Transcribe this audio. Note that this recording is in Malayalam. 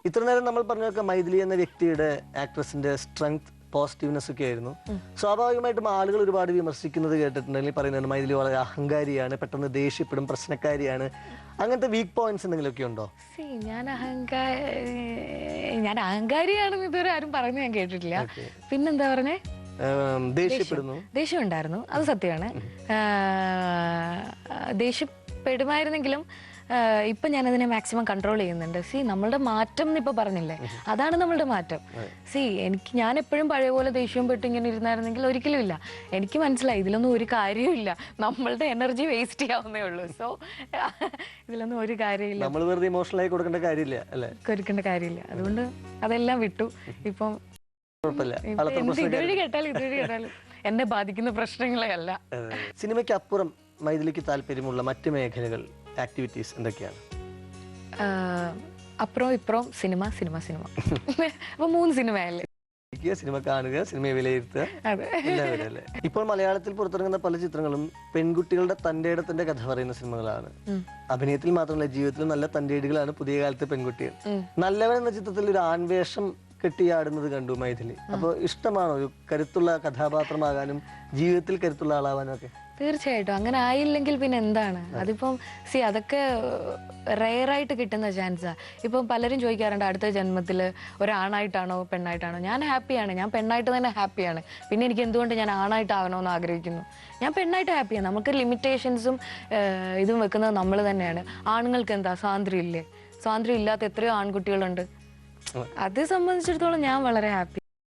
ഇത്ര നേരം നമ്മൾ പറഞ്ഞൊക്കെ മൈഥിലി എന്ന വ്യക്തിയുടെ ആക്ട്രസിന്റെ സ്ട്രെങ്ത് പോസിറ്റീവ്നെസ് ഒക്കെ ആയിരുന്നു. സ്വാഭാവികമായിട്ടും ആളുകൾ ഒരുപാട് വിമർശിക്കുന്നത് കേട്ടിട്ടുണ്ടെങ്കിൽ പറയുന്നത് മൈഥിലി വളരെ അഹങ്കാരിയാണ്, പെട്ടെന്ന് ദേഷ്യപ്പെടും, പ്രശ്നക്കാരിയാണ്. അങ്ങനത്തെ വീക്ക് പോയിന്റ്സ് എന്തെങ്കിലുമൊക്കെ ഉണ്ടോ? ഞാൻ അഹങ്കാരിയാണെന്ന് ഇതുവരെ ആരും പറഞ്ഞു ഞാൻ കേട്ടിട്ടില്ല. പിന്നെന്താ പറഞ്ഞേ? ദേഷ്യം ഉണ്ടായിരുന്നു, അത് സത്യമാണ്. ദേഷ്യപ്പെടുമായിരുന്നെങ്കിലും ഇപ്പൊ ഞാനതിനെ മാക്സിമം കൺട്രോൾ ചെയ്യുന്നുണ്ട്. നമ്മളുടെ മാറ്റം എന്നിപ്പോ പറഞ്ഞില്ലേ, അതാണ് നമ്മളുടെ മാറ്റം. ഞാൻ എപ്പോഴും പഴയ പോലെ ദേഷ്യം പെട്ട് ഇങ്ങനെ ഇരുന്നായിരുന്നെങ്കിൽ ഒരിക്കലും ഇല്ല. എനിക്ക് മനസ്സിലായി ഇതിലൊന്നും ഒരു കാര്യമില്ല, നമ്മളുടെ എനർജി വേസ്റ്റ് ചെയ്യാവുന്നേ ഉള്ളൂ. സോ ഇതിലൊന്നും ഒരു കാര്യമില്ല, നമ്മൾ വെറുതെ ഇമോഷണലായി കൊടുക്കേണ്ട കാര്യമില്ല. അതുകൊണ്ട് അതെല്ലാം വിട്ടു. ഇതുവഴി കേട്ടാലും എന്നെ ബാധിക്കുന്ന പ്രശ്നങ്ങളെ അല്ല. സിനിമയ്ക്ക് അപ്പുറം മൈഥിലിക്ക് താല്പര്യമുള്ള മറ്റു മേഖലകൾ, ആക്ടിവിറ്റീസ് എന്തൊക്കെയാണ്? അപ്പുറം ഇപ്പുറം സിനിമ. അപ്പൊ 3 സിനിമയല്ലേ. സിനിമ കാണുക, സിനിമയെ വിലയിരുത്തുക, എല്ലാവരും അല്ലേ. ഇപ്പോൾ മലയാളത്തിൽ പുറത്തിറങ്ങുന്ന പല ചിത്രങ്ങളും പെൺകുട്ടികളുടെ തന്റേടത്തിന്റെ കഥ പറയുന്ന സിനിമകളാണ്. അഭിനയത്തിൽ മാത്രമല്ല ജീവിതത്തിലും നല്ല തന്റേടികളാണ് പുതിയ കാലത്തെ പെൺകുട്ടികൾ. നല്ലവൻ എന്ന ചിത്രത്തിൽ ഒരു ആൺവേഷം കെട്ടിയാടുന്നത് കണ്ടു മൈഥിലി. അപ്പൊ ഇഷ്ടമാണോ ഒരു കരുത്തുള്ള കഥാപാത്രമാകാനും ജീവിതത്തിൽ കരുത്തുള്ള ആളാവാനും ഒക്കെ? തീർച്ചയായിട്ടും. അങ്ങനെ ആയില്ലെങ്കിൽ പിന്നെ എന്താണ്? അതിപ്പം അതൊക്കെ റെയറായിട്ട് കിട്ടുന്ന ചാൻസാ. ഇപ്പം പലരും ചോദിക്കാറുണ്ട് അടുത്ത ജന്മത്തിൽ ഒരാണായിട്ടാണോ പെണ്ണായിട്ടാണോ. ഞാൻ ഹാപ്പിയാണ്, ഞാൻ പെണ്ണായിട്ട് തന്നെ ഹാപ്പിയാണ്. പിന്നെ എനിക്ക് എന്തുകൊണ്ട് ഞാൻ ആണായിട്ടാകണമെന്ന് ആഗ്രഹിക്കുന്നു? ഞാൻ പെണ്ണായിട്ട് ഹാപ്പിയാണ്. നമുക്ക് ലിമിറ്റേഷൻസും ഇതും വെക്കുന്നത് നമ്മൾ തന്നെയാണ്. ആണുങ്ങൾക്ക് എന്താ സ്വാതന്ത്ര്യം ഇല്ലേ? സ്വാതന്ത്ര്യം ഇല്ലാത്ത എത്രയോ ആൺകുട്ടികളുണ്ട്. അത് സംബന്ധിച്ചിടത്തോളം ഞാൻ വളരെ ഹാപ്പി.